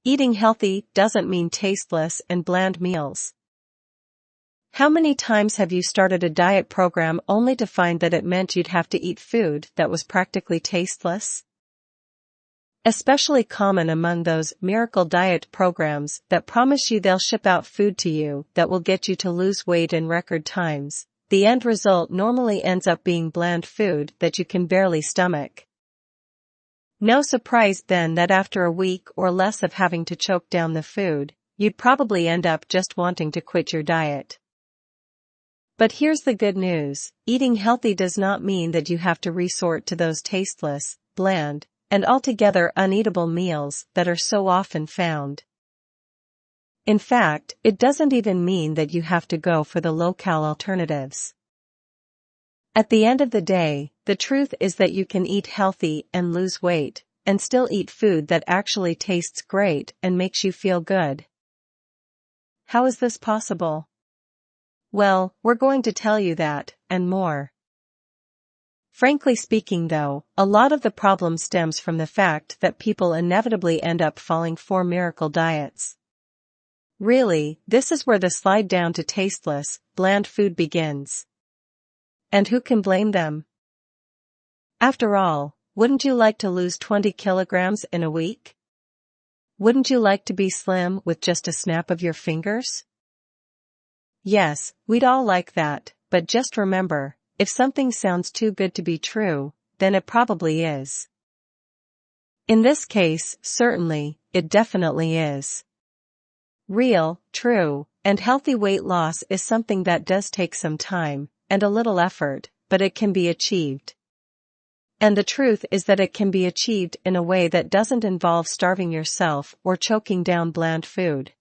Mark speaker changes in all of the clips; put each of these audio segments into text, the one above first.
Speaker 1: Eating healthy doesn't mean tasteless and bland meals. How many times have you started a diet program only to find that it meant you'd have to eat food that was practically tasteless? Especially common among those miracle diet programs that promise you they'll ship out food to you that will get you to lose weight in record times. The end result normally ends up being bland food that you can barely stomach. No surprise then that after a week or less of having to choke down the food, you'd probably end up just wanting to quit your diet. But here's the good news: eating healthy does not mean that you have to resort to those tasteless, bland, and altogether uneatable meals that are so often found. In fact, it doesn't even mean that you have to go for the low-cal alternatives. At the end of the day, the truth is that you can eat healthy and lose weight, and still eat food that actually tastes great and makes you feel good. How is this possible? Well, we're going to tell you that, and more. Frankly speaking though, a lot of the problem stems from the fact that people inevitably end up falling for miracle diets. Really, this is where the slide down to tasteless, bland food begins. And who can blame them? After all, wouldn't you like to lose 20 kilograms in a week? Wouldn't you like to be slim with just a snap of your fingers? Yes, we'd all like that, but just remember, if something sounds too good to be true, then it probably is. In this case, certainly, it definitely is. Real, true, and healthy weight loss is something that does take some time and a little effort, but it can be achieved. And the truth is that it can be achieved in a way that doesn't involve starving yourself or choking down bland food.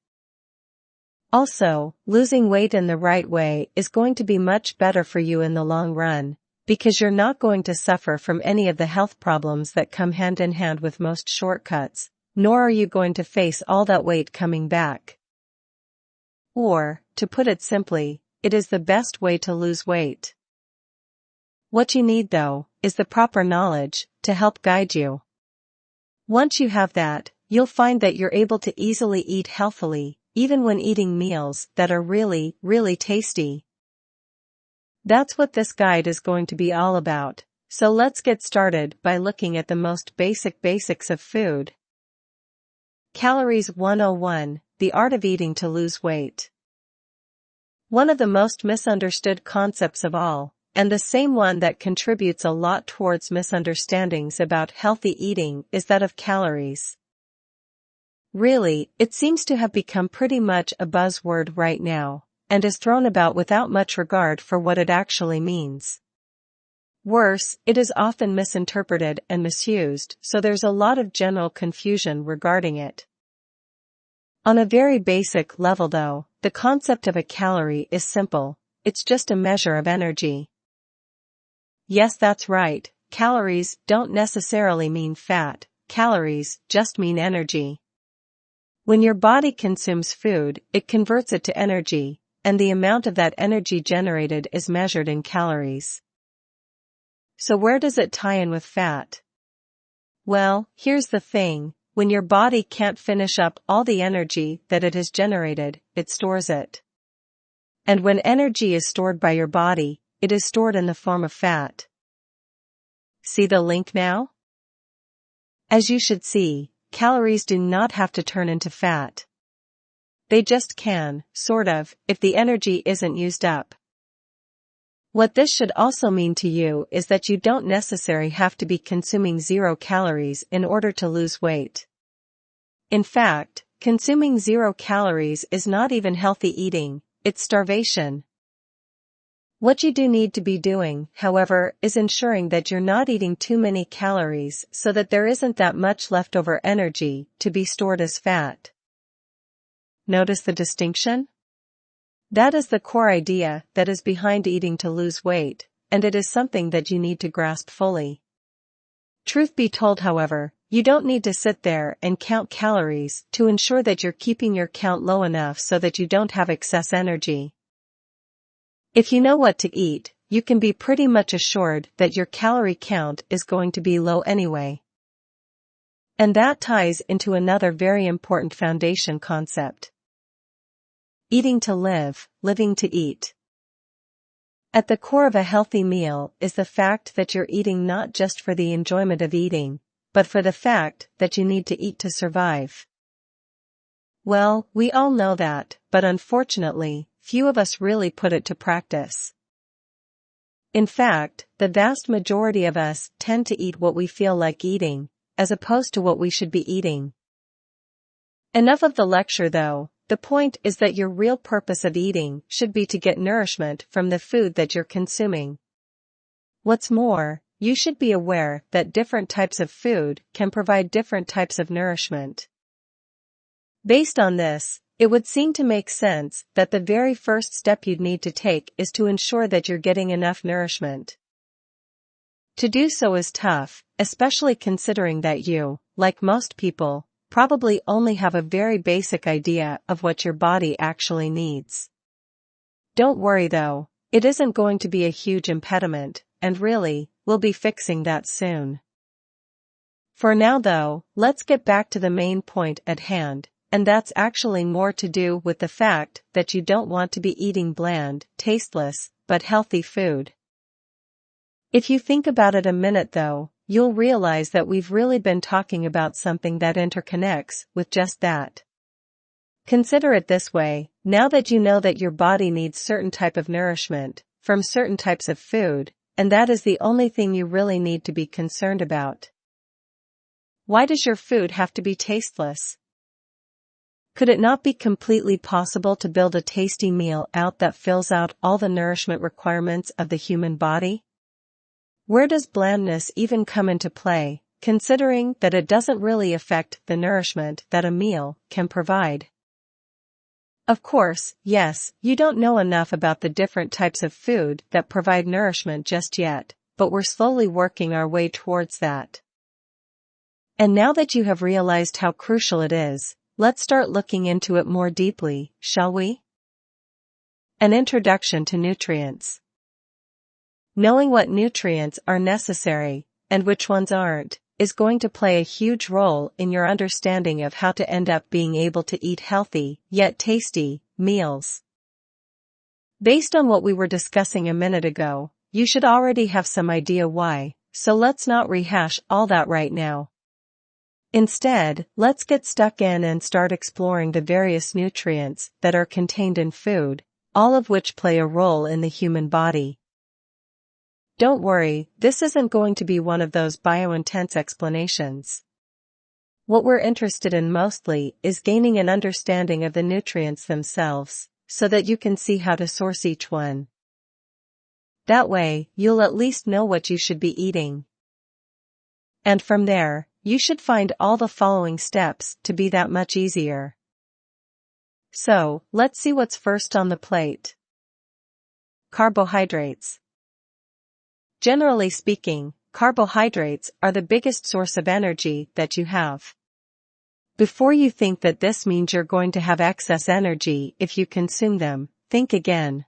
Speaker 1: Also, losing weight in the right way is going to be much better for you in the long run, because you're not going to suffer from any of the health problems that come hand in hand with most shortcuts, nor are you going to face all that weight coming back. Or, to put it simply, it is the best way to lose weight. What you need though, is the proper knowledge to help guide you. Once you have that, you'll find that you're able to easily eat healthily, even when eating meals that are really, really tasty. That's what this guide is going to be all about, so let's get started by looking at the most basics of food. Calories 101, the art of eating to lose weight. One of the most misunderstood concepts of all, and the same one that contributes a lot towards misunderstandings about healthy eating, is that of calories. Really, it seems to have become pretty much a buzzword right now, and is thrown about without much regard for what it actually means. Worse, it is often misinterpreted and misused, so there's a lot of general confusion regarding it. On a very basic level though, the concept of a calorie is simple: it's just a measure of energy. Yes, that's right, calories don't necessarily mean fat, calories just mean energy. When your body consumes food, it converts it to energy, and the amount of that energy generated is measured in calories. So where does it tie in with fat? Well, here's the thing: when your body can't finish up all the energy that it has generated, it stores it. And when energy is stored by your body, it is stored in the form of fat. See the link now? As you should see, calories do not have to turn into fat. They just can, sort of, if the energy isn't used up. What this should also mean to you is that you don't necessarily have to be consuming 0 calories in order to lose weight. In fact, consuming 0 calories is not even healthy eating, it's starvation. What you do need to be doing, however, is ensuring that you're not eating too many calories so that there isn't that much leftover energy to be stored as fat. Notice the distinction? That is the core idea that is behind eating to lose weight, and it is something that you need to grasp fully. Truth be told, however, you don't need to sit there and count calories to ensure that you're keeping your count low enough so that you don't have excess energy. If you know what to eat, you can be pretty much assured that your calorie count is going to be low anyway. And that ties into another very important foundation concept. Eating to live, living to eat. At the core of a healthy meal is the fact that you're eating not just for the enjoyment of eating, but for the fact that you need to eat to survive. Well, we all know that, but unfortunately, few of us really put it to practice. In fact, the vast majority of us tend to eat what we feel like eating, as opposed to what we should be eating. Enough of the lecture though. The point is that your real purpose of eating should be to get nourishment from the food that you're consuming. What's more, you should be aware that different types of food can provide different types of nourishment. Based on this, it would seem to make sense that the very first step you'd need to take is to ensure that you're getting enough nourishment. To do so is tough, especially considering that you, like most people, probably only have a very basic idea of what your body actually needs. Don't worry though, it isn't going to be a huge impediment, and really, we'll be fixing that soon. For now though, let's get back to the main point at hand, and that's actually more to do with the fact that you don't want to be eating bland, tasteless, but healthy food. If you think about it a minute though, you'll realize that we've really been talking about something that interconnects with just that. Consider it this way, now that you know that your body needs certain type of nourishment, from certain types of food, and that is the only thing you really need to be concerned about. Why does your food have to be tasteless? Could it not be completely possible to build a tasty meal out that fills out all the nourishment requirements of the human body? Where does blandness even come into play, considering that it doesn't really affect the nourishment that a meal can provide? Of course, yes, you don't know enough about the different types of food that provide nourishment just yet, but we're slowly working our way towards that. And now that you have realized how crucial it is, let's start looking into it more deeply, shall we? An introduction to nutrients. Knowing what nutrients are necessary, and which ones aren't, is going to play a huge role in your understanding of how to end up being able to eat healthy, yet tasty, meals. Based on what we were discussing a minute ago, you should already have some idea why, so let's not rehash all that right now. Instead, let's get stuck in and start exploring the various nutrients that are contained in food, all of which play a role in the human body. Don't worry, this isn't going to be one of those bio-intense explanations. What we're interested in mostly is gaining an understanding of the nutrients themselves, so that you can see how to source each one. That way, you'll at least know what you should be eating. And from there, you should find all the following steps to be that much easier. So, let's see what's first on the plate. Carbohydrates. Generally speaking, carbohydrates are the biggest source of energy that you have. Before you think that this means you're going to have excess energy if you consume them, think again.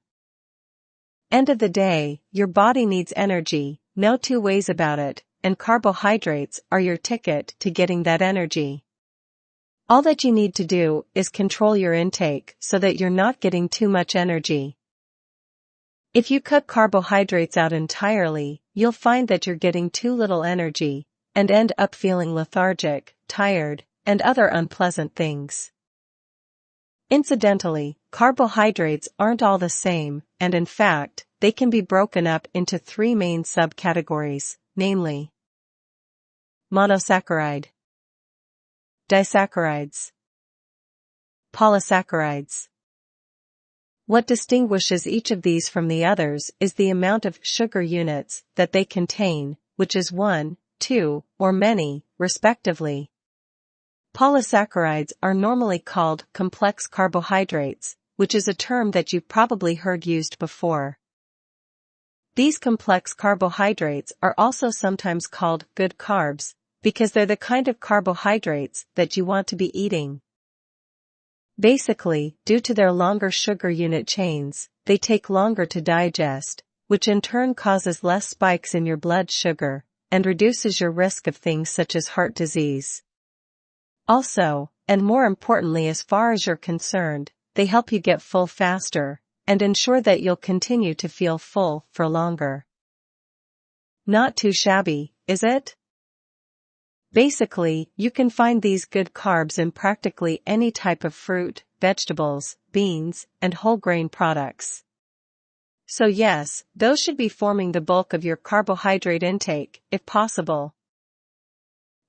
Speaker 1: End of the day, your body needs energy, no two ways about it, and carbohydrates are your ticket to getting that energy. All that you need to do is control your intake so that you're not getting too much energy. If you cut carbohydrates out entirely, you'll find that you're getting too little energy, and end up feeling lethargic, tired, and other unpleasant things. Incidentally, carbohydrates aren't all the same, and in fact, they can be broken up into three main subcategories, namely monosaccharide, disaccharides, polysaccharides. What distinguishes each of these from the others is the amount of sugar units that they contain, which is 1, 2, or many, respectively. Polysaccharides are normally called complex carbohydrates, which is a term that you've probably heard used before. These complex carbohydrates are also sometimes called good carbs, because they're the kind of carbohydrates that you want to be eating. Basically, due to their longer sugar unit chains, they take longer to digest, which in turn causes less spikes in your blood sugar, and reduces your risk of things such as heart disease. Also, and more importantly as far as you're concerned, they help you get full faster, and ensure that you'll continue to feel full for longer. Not too shabby, is it? Basically, you can find these good carbs in practically any type of fruit, vegetables, beans, and whole grain products. So yes, those should be forming the bulk of your carbohydrate intake, if possible.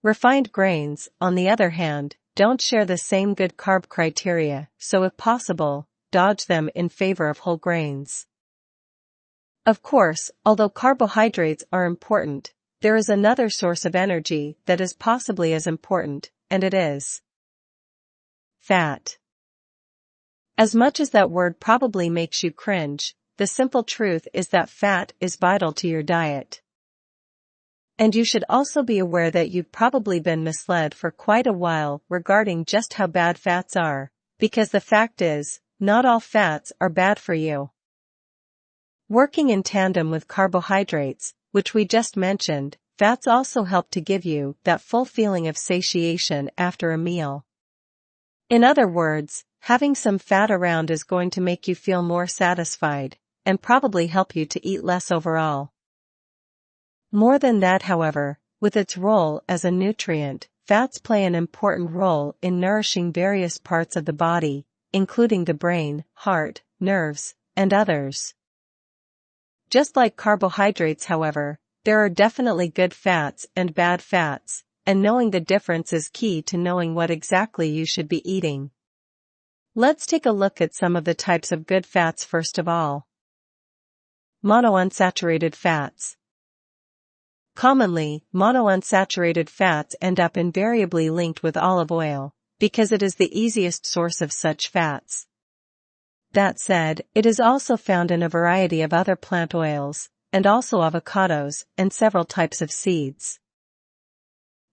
Speaker 1: Refined grains, on the other hand, don't share the same good carb criteria, so if possible, dodge them in favor of whole grains. Of course, although carbohydrates are important, there is another source of energy that is possibly as important, and it is fat. As much as that word probably makes you cringe, the simple truth is that fat is vital to your diet. And you should also be aware that you've probably been misled for quite a while regarding just how bad fats are, because the fact is, not all fats are bad for you. Working in tandem with carbohydrates, which we just mentioned, fats also help to give you that full feeling of satiation after a meal. In other words, having some fat around is going to make you feel more satisfied, and probably help you to eat less overall. More than that, however, with its role as a nutrient, fats play an important role in nourishing various parts of the body, including the brain, heart, nerves, and others. Just like carbohydrates, however, there are definitely good fats and bad fats, and knowing the difference is key to knowing what exactly you should be eating. Let's take a look at some of the types of good fats first of all. Monounsaturated fats. Commonly, monounsaturated fats end up invariably linked with olive oil, because it is the easiest source of such fats. That said, it is also found in a variety of other plant oils, and also avocados, and several types of seeds.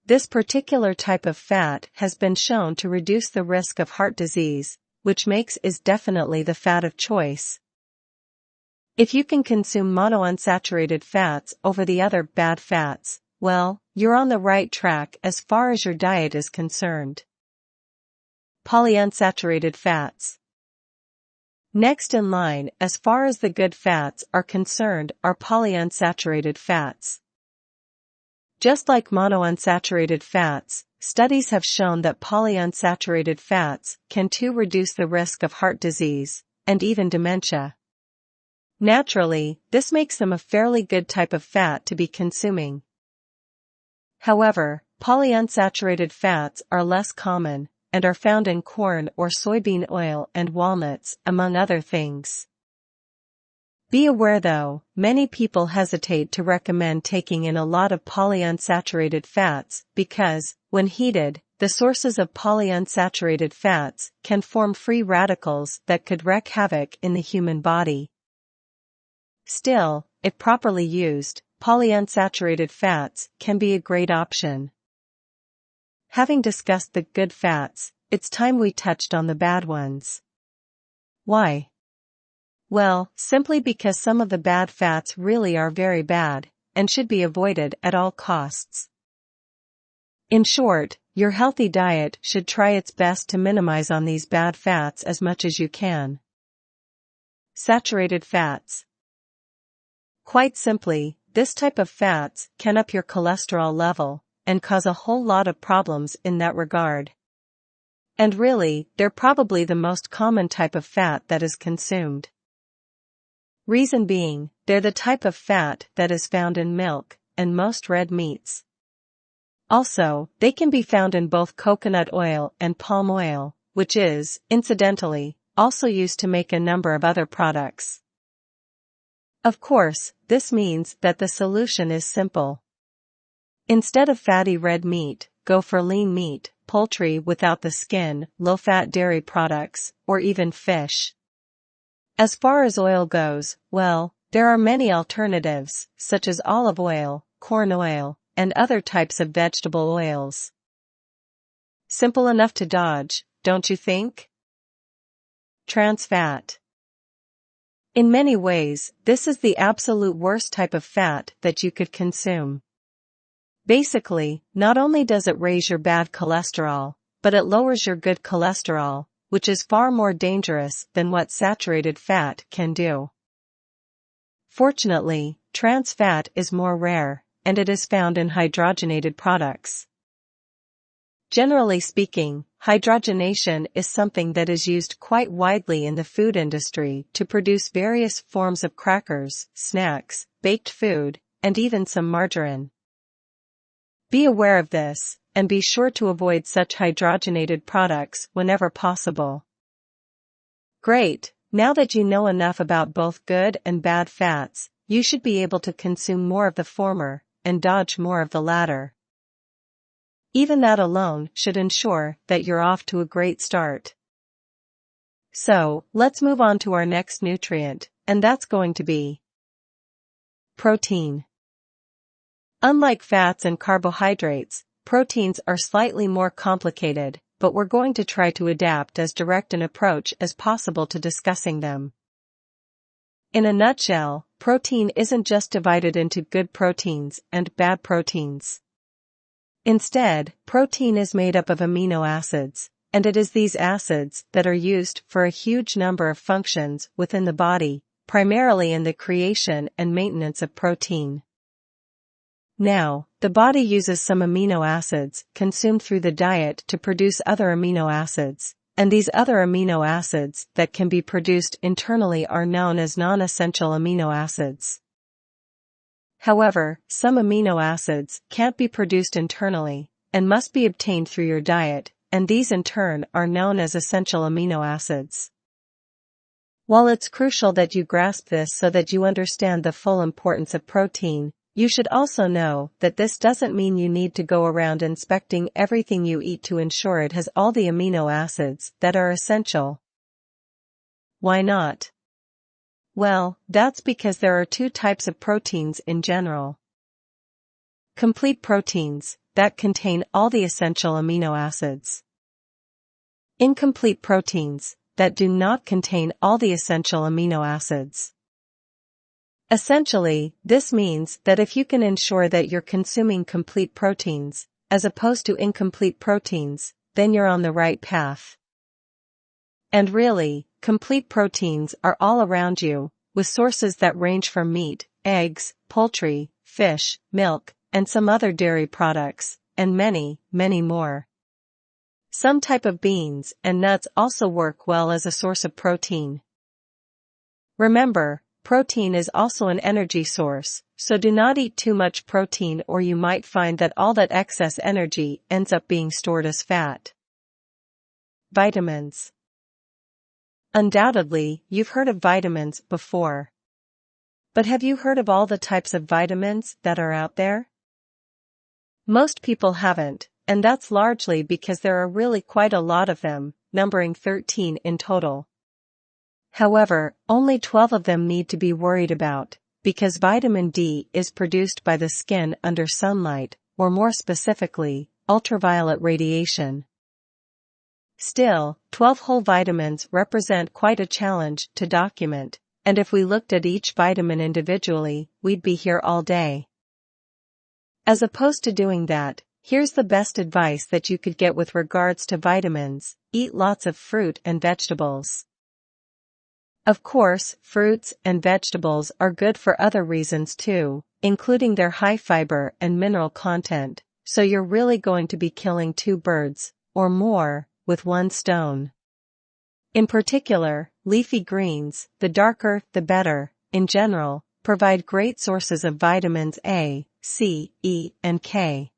Speaker 1: This particular type of fat has been shown to reduce the risk of heart disease, which makes it definitely the fat of choice. If you can consume monounsaturated fats over the other bad fats, well, you're on the right track as far as your diet is concerned. Polyunsaturated fats. Next in line as far as the good fats are concerned are polyunsaturated fats. Just like monounsaturated fats, studies have shown that polyunsaturated fats can too reduce the risk of heart disease, and even dementia. Naturally, this makes them a fairly good type of fat to be consuming. However, polyunsaturated fats are less common, and are found in corn or soybean oil and walnuts, among other things. Be aware though, many people hesitate to recommend taking in a lot of polyunsaturated fats because, when heated, the sources of polyunsaturated fats can form free radicals that could wreak havoc in the human body. Still, if properly used, polyunsaturated fats can be a great option. Having discussed the good fats, it's time we touched on the bad ones. Why? Well, simply because some of the bad fats really are very bad, and should be avoided at all costs. In short, your healthy diet should try its best to minimize on these bad fats as much as you can. Saturated fats. Quite simply, this type of fats can up your cholesterol level, and cause a whole lot of problems in that regard. And really, they're probably the most common type of fat that is consumed. Reason being, they're the type of fat that is found in milk, and most red meats. Also, they can be found in both coconut oil and palm oil, which is, incidentally, also used to make a number of other products. Of course, this means that the solution is simple. Instead of fatty red meat, go for lean meat, poultry without the skin, low-fat dairy products, or even fish. As far as oil goes, well, there are many alternatives, such as olive oil, corn oil, and other types of vegetable oils. Simple enough to dodge, don't you think? Trans fat. In many ways, this is the absolute worst type of fat that you could consume. Basically, not only does it raise your bad cholesterol, but it lowers your good cholesterol, which is far more dangerous than what saturated fat can do. Fortunately, trans fat is more rare, and it is found in hydrogenated products. Generally speaking, hydrogenation is something that is used quite widely in the food industry to produce various forms of crackers, snacks, baked food, and even some margarine. Be aware of this, and be sure to avoid such hydrogenated products whenever possible. Great! Now that you know enough about both good and bad fats, you should be able to consume more of the former, and dodge more of the latter. Even that alone should ensure that you're off to a great start. So, let's move on to our next nutrient, and that's going to be protein. Unlike fats and carbohydrates, proteins are slightly more complicated, but we're going to try to adapt as direct an approach as possible to discussing them. In a nutshell, protein isn't just divided into good proteins and bad proteins. Instead, protein is made up of amino acids, and it is these acids that are used for a huge number of functions within the body, primarily in the creation and maintenance of protein. Now, the body uses some amino acids consumed through the diet to produce other amino acids, and these other amino acids that can be produced internally are known as non-essential amino acids. However, some amino acids can't be produced internally, and must be obtained through your diet, and these in turn are known as essential amino acids. While it's crucial that you grasp this so that you understand the full importance of protein, you should also know that this doesn't mean you need to go around inspecting everything you eat to ensure it has all the amino acids that are essential. Why not? Well, that's because there are two types of proteins in general. Complete proteins, that contain all the essential amino acids. Incomplete proteins, that do not contain all the essential amino acids. Essentially, this means that if you can ensure that you're consuming complete proteins, as opposed to incomplete proteins, then you're on the right path. And really, complete proteins are all around you, with sources that range from meat, eggs, poultry, fish, milk, and some other dairy products, and many, many more. Some type of beans and nuts also work well as a source of protein. Remember, protein is also an energy source, so do not eat too much protein or you might find that all that excess energy ends up being stored as fat. Vitamins. Undoubtedly, you've heard of vitamins before. But have you heard of all the types of vitamins that are out there? Most people haven't, and that's largely because there are really quite a lot of them, numbering 13 in total. However, only 12 of them need to be worried about, because vitamin D is produced by the skin under sunlight, or more specifically, ultraviolet radiation. Still, 12 whole vitamins represent quite a challenge to document, and if we looked at each vitamin individually, we'd be here all day. As opposed to doing that, here's the best advice that you could get with regards to vitamins: eat lots of fruit and vegetables. Of course, fruits and vegetables are good for other reasons too, including their high fiber and mineral content, so you're really going to be killing two birds, or more, with one stone. In particular, leafy greens, the darker, the better, in general, provide great sources of vitamins A, C, E, and K.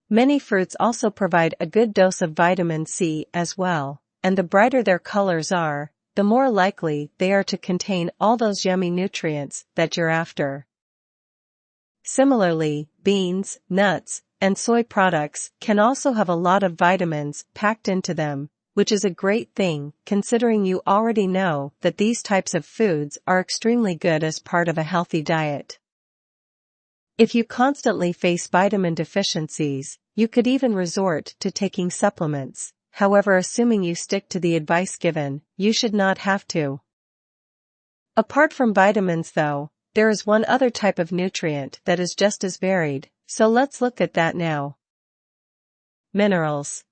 Speaker 1: Many fruits also provide a good dose of vitamin C as well, and the brighter their colors are, the more likely they are to contain all those yummy nutrients that you're after. Similarly, beans, nuts, and soy products can also have a lot of vitamins packed into them, which is a great thing considering you already know that these types of foods are extremely good as part of a healthy diet. If you constantly face vitamin deficiencies, you could even resort to taking supplements. However, assuming you stick to the advice given, you should not have to. Apart from vitamins though, there is one other type of nutrient that is just as varied, so let's look at that now. Minerals.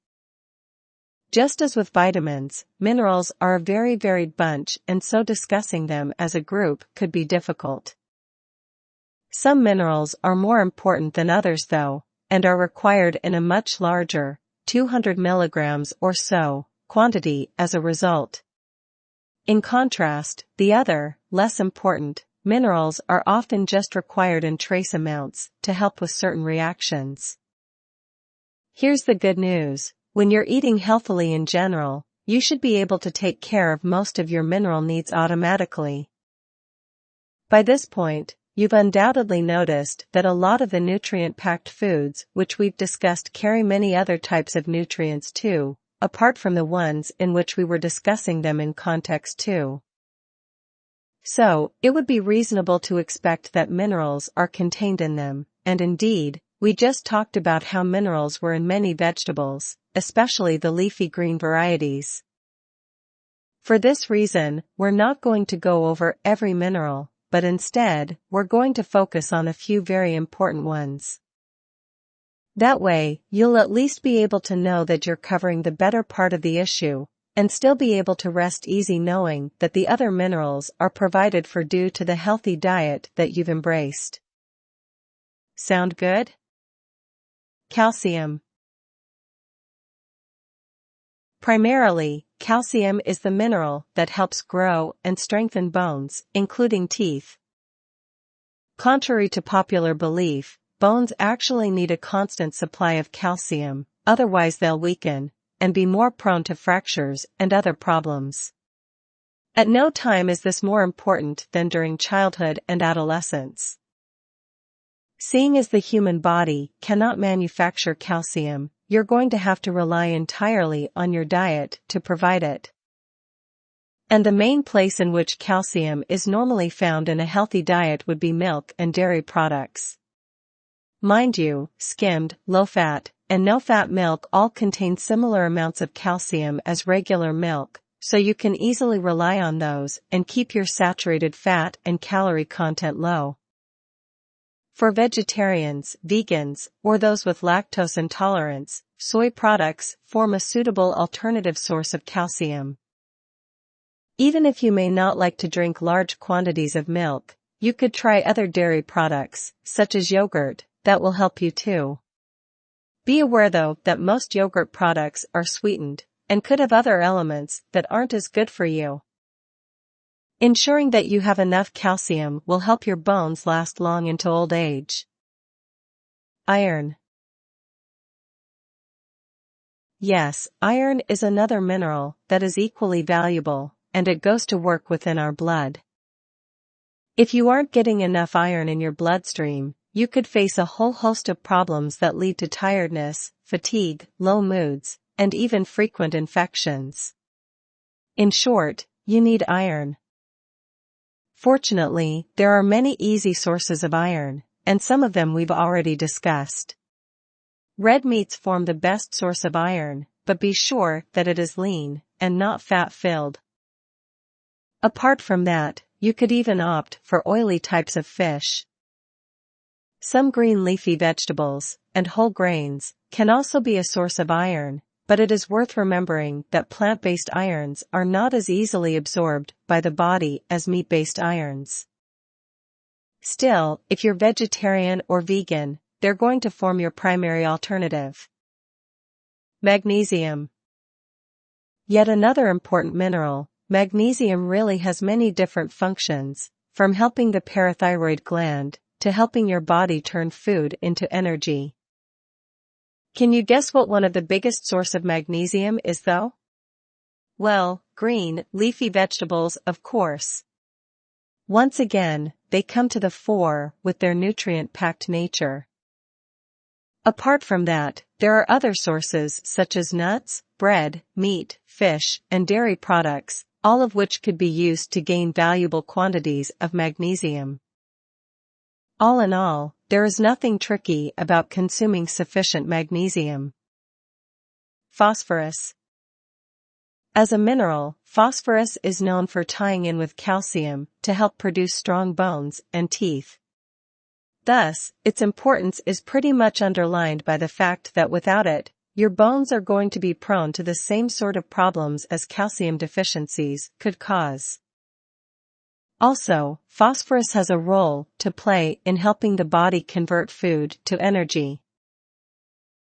Speaker 1: Just as with vitamins, minerals are a very varied bunch, and so discussing them as a group could be difficult. Some minerals are more important than others though, and are required in a much larger, 200 milligrams or so, quantity as a result. In contrast, the other, less important, minerals are often just required in trace amounts to help with certain reactions. Here's the good news: when you're eating healthily in general, you should be able to take care of most of your mineral needs automatically. By this point, you've undoubtedly noticed that a lot of the nutrient-packed foods which we've discussed carry many other types of nutrients too, apart from the ones in which we were discussing them in context too. So, it would be reasonable to expect that minerals are contained in them, and indeed, we just talked about how minerals were in many vegetables, especially the leafy green varieties. For this reason, we're not going to go over every mineral, but instead, we're going to focus on a few very important ones. That way, you'll at least be able to know that you're covering the better part of the issue, and still be able to rest easy knowing that the other minerals are provided for due to the healthy diet that you've embraced. Sound good? Calcium. Primarily, calcium is the mineral that helps grow and strengthen bones, including teeth. Contrary to popular belief, bones actually need a constant supply of calcium, otherwise they'll weaken and be more prone to fractures and other problems. At no time is this more important than during childhood and adolescence. Seeing as the human body cannot manufacture calcium, you're going to have to rely entirely on your diet to provide it. And the main place in which calcium is normally found in a healthy diet would be milk and dairy products. Mind you, skimmed, low-fat, and no-fat milk all contain similar amounts of calcium as regular milk, so you can easily rely on those and keep your saturated fat and calorie content low. For vegetarians, vegans, or those with lactose intolerance, soy products form a suitable alternative source of calcium. Even if you may not like to drink large quantities of milk, you could try other dairy products, such as yogurt, that will help you too. Be aware though that most yogurt products are sweetened, and could have other elements that aren't as good for you. Ensuring that you have enough calcium will help your bones last long into old age. Iron. Yes, iron is another mineral that is equally valuable, and it goes to work within our blood. If you aren't getting enough iron in your bloodstream, you could face a whole host of problems that lead to tiredness, fatigue, low moods, and even frequent infections. In short, you need iron. Fortunately, there are many easy sources of iron, and some of them we've already discussed. Red meats form the best source of iron, but be sure that it is lean, and not fat-filled. Apart from that, you could even opt for oily types of fish. Some green leafy vegetables, and whole grains, can also be a source of iron, but it is worth remembering that plant-based irons are not as easily absorbed by the body as meat-based irons. Still, if you're vegetarian or vegan, they're going to form your primary alternative. Magnesium. Yet another important mineral, magnesium really has many different functions, from helping the parathyroid gland to helping your body turn food into energy. Can you guess what one of the biggest sources of magnesium is though? Well, green, leafy vegetables, of course. Once again, they come to the fore with their nutrient-packed nature. Apart from that, there are other sources such as nuts, bread, meat, fish, and dairy products, all of which could be used to gain valuable quantities of magnesium. All in all, there is nothing tricky about consuming sufficient magnesium. Phosphorus. As a mineral, phosphorus is known for tying in with calcium to help produce strong bones and teeth. Thus, its importance is pretty much underlined by the fact that without it, your bones are going to be prone to the same sort of problems as calcium deficiencies could cause. Also, phosphorus has a role to play in helping the body convert food to energy.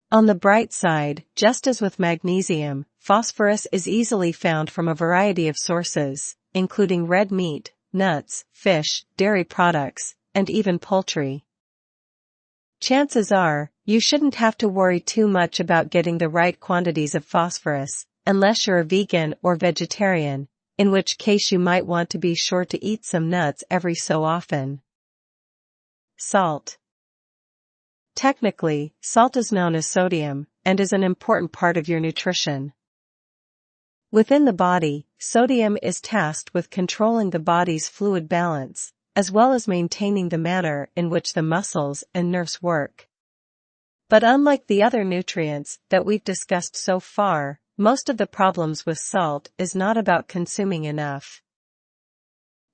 Speaker 1: On the bright side, just as with magnesium, phosphorus is easily found from a variety of sources, including red meat, nuts, fish, dairy products, and even poultry. Chances are, you shouldn't have to worry too much about getting the right quantities of phosphorus, unless you're a vegan or vegetarian, in which case you might want to be sure to eat some nuts every so often. Salt. Technically, salt is known as sodium, and is an important part of your nutrition. Within the body, sodium is tasked with controlling the body's fluid balance, as well as maintaining the manner in which the muscles and nerves work. But unlike the other nutrients that we've discussed so far, most of the problems with salt is not about consuming enough.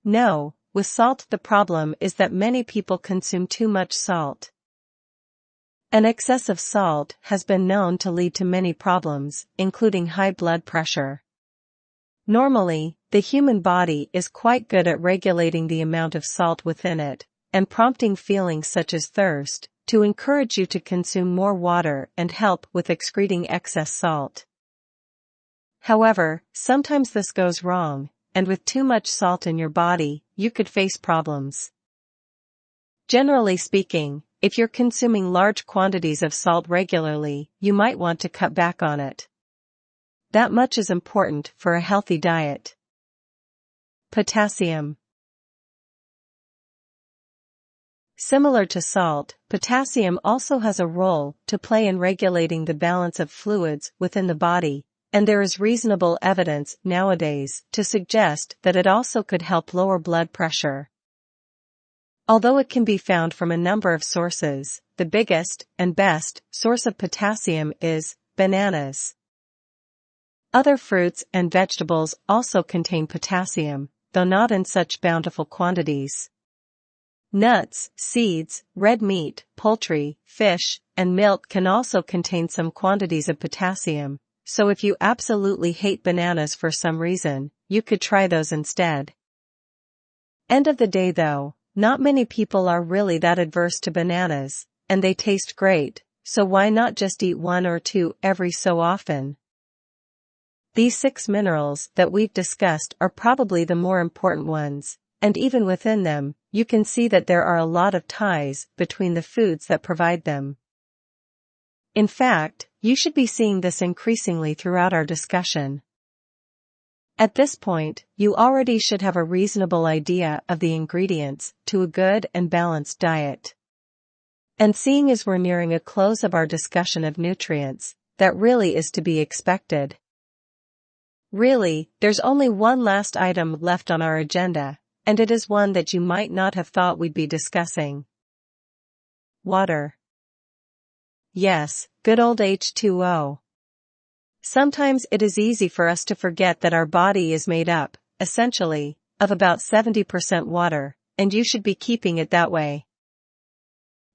Speaker 1: No, with salt the problem is that many people consume too much salt. An excess of salt has been known to lead to many problems, including high blood pressure. Normally, the human body is quite good at regulating the amount of salt within it, and prompting feelings such as thirst, to encourage you to consume more water and help with excreting excess salt. However, sometimes this goes wrong, and with too much salt in your body, you could face problems. Generally speaking, if you're consuming large quantities of salt regularly, you might want to cut back on it. That much is important for a healthy diet. Potassium. Similar to salt, potassium also has a role to play in regulating the balance of fluids within the body, and there is reasonable evidence nowadays to suggest that it also could help lower blood pressure. Although it can be found from a number of sources, the biggest and best source of potassium is bananas. Other fruits and vegetables also contain potassium, though not in such bountiful quantities. Nuts, seeds, red meat, poultry, fish, and milk can also contain some quantities of potassium, so if you absolutely hate bananas for some reason, you could try those instead. End of the day though, not many people are really that adverse to bananas, and they taste great, so why not just eat one or two every so often? These 6 minerals that we've discussed are probably the more important ones, and even within them, you can see that there are a lot of ties between the foods that provide them. In fact, you should be seeing this increasingly throughout our discussion. At this point, you already should have a reasonable idea of the ingredients to a good and balanced diet. And seeing as we're nearing a close of our discussion of nutrients, that really is to be expected. Really, there's only one last item left on our agenda, and it is one that you might not have thought we'd be discussing. Water. Yes, good old H2O. Sometimes it is easy for us to forget that our body is made up, essentially, of about 70% water, and you should be keeping it that way.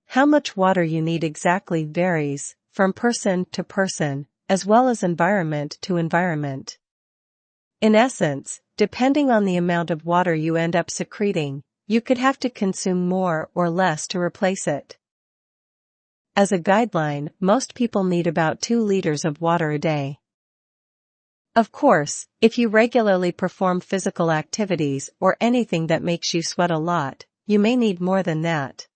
Speaker 1: How much water you need exactly varies, from person to person, as well as environment to environment. In essence, depending on the amount of water you end up secreting, you could have to consume more or less to replace it. As a guideline, most people need about 2 liters of water a day. Of course, if you regularly perform physical activities or anything that makes you sweat a lot, you may need more than that.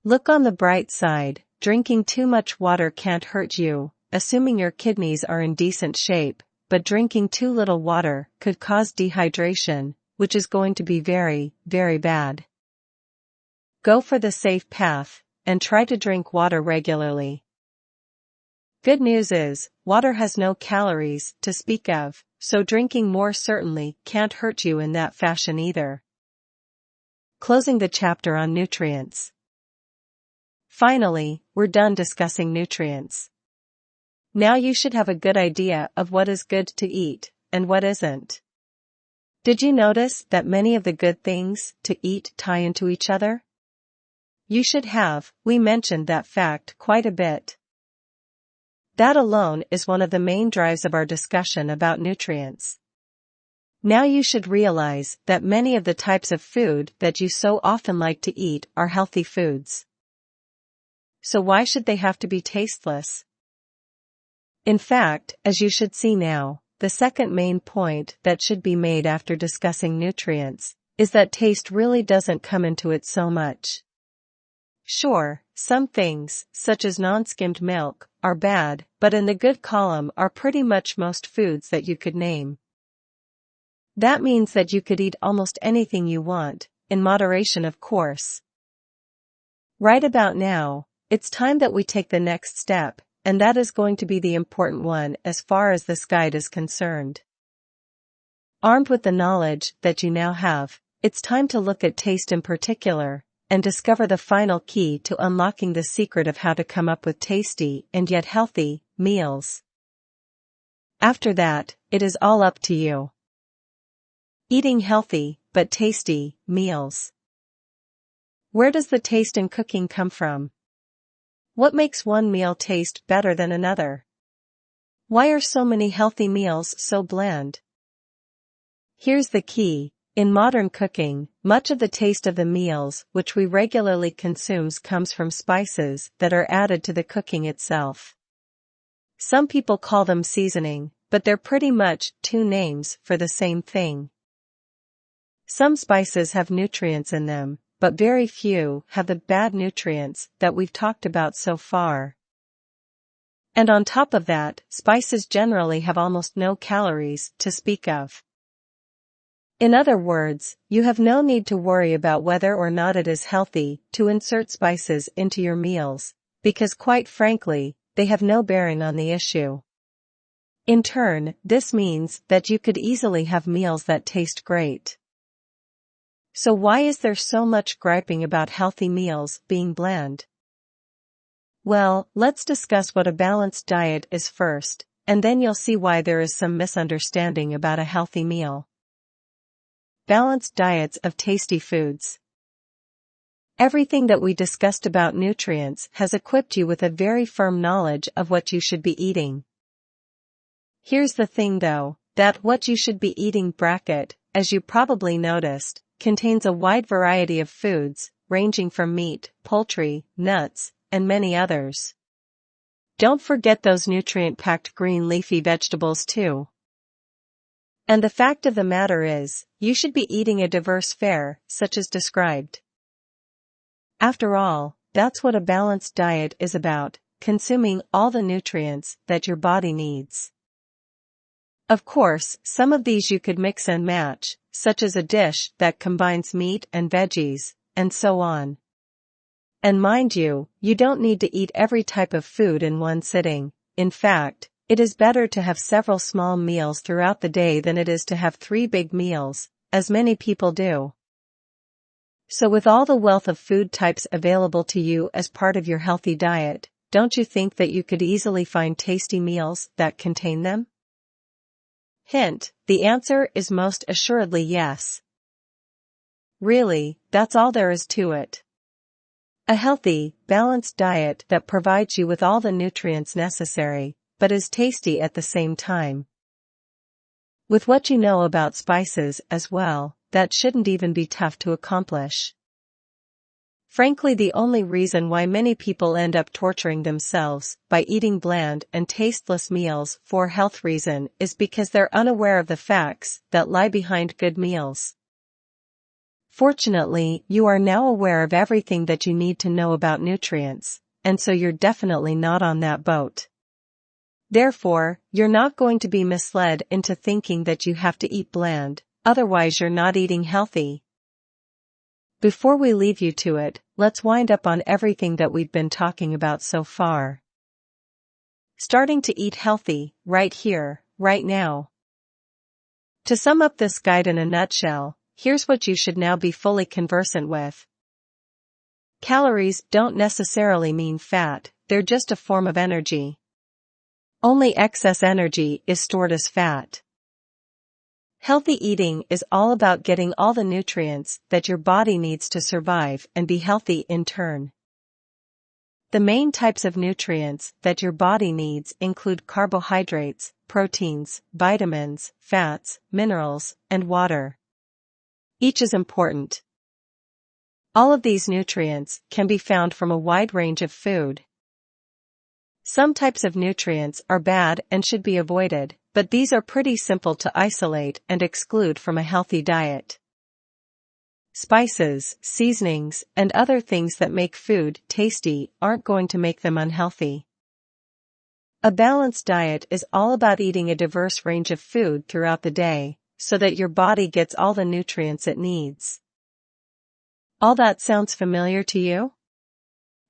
Speaker 1: Look on the bright side, drinking too much water can't hurt you, assuming your kidneys are in decent shape, but drinking too little water could cause dehydration, which is going to be very, very bad. Go for the safe path, and try to drink water regularly. Good news is, water has no calories to speak of, so drinking more certainly can't hurt you in that fashion either. Closing the chapter on nutrients. Finally, we're done discussing nutrients. Now you should have a good idea of what is good to eat, and what isn't. Did you notice that many of the good things to eat tie into each other? You should have, we mentioned that fact quite a bit. That alone is one of the main drives of our discussion about nutrients. Now you should realize that many of the types of food that you so often like to eat are healthy foods. So why should they have to be tasteless? In fact, as you should see now, the second main point that should be made after discussing nutrients is that taste really doesn't come into it so much. Sure, some things, such as non-skimmed milk, are bad, but in the good column are pretty much most foods that you could name. That means that you could eat almost anything you want, in moderation of course. Right about now, it's time that we take the next step, and that is going to be the important one as far as this guide is concerned. Armed with the knowledge that you now have, it's time to look at taste in particular, and discover the final key to unlocking the secret of how to come up with tasty and yet healthy meals. After that, it is all up to you. Eating healthy, but tasty, meals. Where does the taste in cooking come from? What makes one meal taste better than another? Why are so many healthy meals so bland? Here's the key. In modern cooking, much of the taste of the meals which we regularly consume comes from spices that are added to the cooking itself. Some people call them seasoning, but they're pretty much two names for the same thing. Some spices have nutrients in them, but very few have the bad nutrients that we've talked about so far. And on top of that, spices generally have almost no calories to speak of. In other words, you have no need to worry about whether or not it is healthy to insert spices into your meals, because quite frankly, they have no bearing on the issue. In turn, this means that you could easily have meals that taste great. So why is there so much griping about healthy meals being bland? Well, let's discuss what a balanced diet is first, and then you'll see why there is some misunderstanding about a healthy meal. Balanced diets of tasty foods. Everything that we discussed about nutrients has equipped you with a very firm knowledge of what you should be eating. Here's the thing though, that what you should be eating bracket, as you probably noticed, contains a wide variety of foods, ranging from meat, poultry, nuts, and many others. Don't forget those nutrient-packed green leafy vegetables too. And the fact of the matter is, you should be eating a diverse fare, such as described. After all, that's what a balanced diet is about, consuming all the nutrients that your body needs. Of course, some of these you could mix and match, such as a dish that combines meat and veggies, and so on. And mind you, you don't need to eat every type of food in one sitting. In fact, it is better to have several small meals throughout the day than it is to have 3 big meals, as many people do. So with all the wealth of food types available to you as part of your healthy diet, don't you think that you could easily find tasty meals that contain them? Hint, the answer is most assuredly yes. Really, that's all there is to it. A healthy, balanced diet that provides you with all the nutrients necessary, but is tasty at the same time. With what you know about spices as well, that shouldn't even be tough to accomplish. Frankly, the only reason why many people end up torturing themselves by eating bland and tasteless meals for health reason is because they're unaware of the facts that lie behind good meals. Fortunately, you are now aware of everything that you need to know about nutrients, and so you're definitely not on that boat. Therefore, you're not going to be misled into thinking that you have to eat bland, otherwise you're not eating healthy. Before we leave you to it, let's wind up on everything that we've been talking about so far. Starting to eat healthy, right here, right now. To sum up this guide in a nutshell, here's what you should now be fully conversant with. Calories don't necessarily mean fat, they're just a form of energy. Only excess energy is stored as fat. Healthy eating is all about getting all the nutrients that your body needs to survive and be healthy in turn. The main types of nutrients that your body needs include carbohydrates, proteins, vitamins, fats, minerals, and water. Each is important. All of these nutrients can be found from a wide range of food. Some types of nutrients are bad and should be avoided, but these are pretty simple to isolate and exclude from a healthy diet. Spices, seasonings, and other things that make food tasty aren't going to make them unhealthy. A balanced diet is all about eating a diverse range of food throughout the day, so that your body gets all the nutrients it needs. All that sounds familiar to you?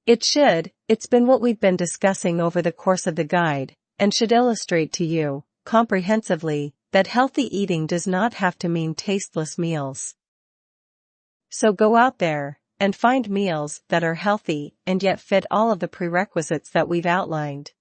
Speaker 1: It should. It's been what we've been discussing over the course of the guide, and should illustrate to you, comprehensively, that healthy eating does not have to mean tasteless meals. So go out there and find meals that are healthy and yet fit all of the prerequisites that we've outlined.